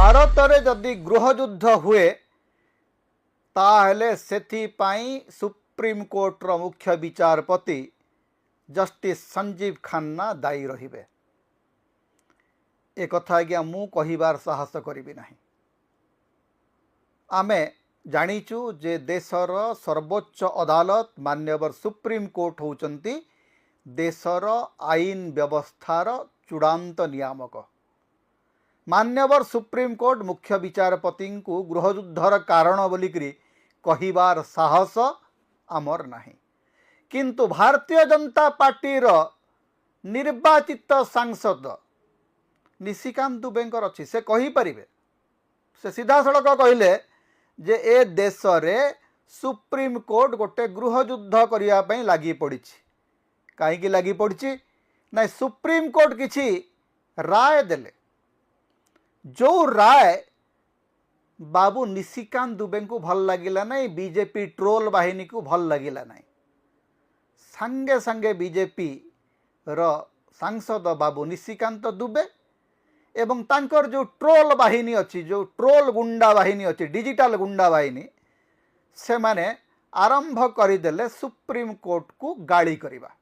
भारत रे जदि गृहयुद्ध हुए ताहले सेथिपाई सुप्रीम कोर्ट रो मुख्य विचारपति जस्टिस संजीव खन्ना दायी रहिबे। ए कथा आज्ञा मु कहिबार साहस करिबि नाही। आमे जानिचु जे देशर सर्वोच्च अदालत मान्यवर सुप्रीम कोर्ट होउचंती देशर आईन व्यवस्थार चूड़ांत नियामक। मान्यवर सुप्रीम कोर्ट मुख्य विचारपति को गृहयुद्धर कारण बोलिकी कहिबार साहस आमर नाही। किंतु भारतीय जनता पार्टी रो निर्वाचित सांसद निशिकांत दुबेंकर अच्छी से कही परिबे। से सीधा सड़क कहले जे ए देश रे सुप्रीम कोर्ट गोटे गृहयुद्ध करिया पई लागी पड़ी। कहीं लगी पड़ी ना सुप्रीम कोर्ट किछि राय देले जो राय बाबू निशिकांत दुबे को भल लगिला नहीं, बीजेपी ट्रोल बाहिनी को भल लगिला नहीं। संगे संगे बीजेपी रो सांसद बाबू निशिकांत दुबे एवं तांकर जो ट्रोल बाहिनी अच्छी, जो ट्रोल गुंडा बाहिनी अच्छी, डिजिटल गुंडा बाहिनी, से माने आरंभ करदेले सुप्रीम कोर्ट को गाड़ी करिबा।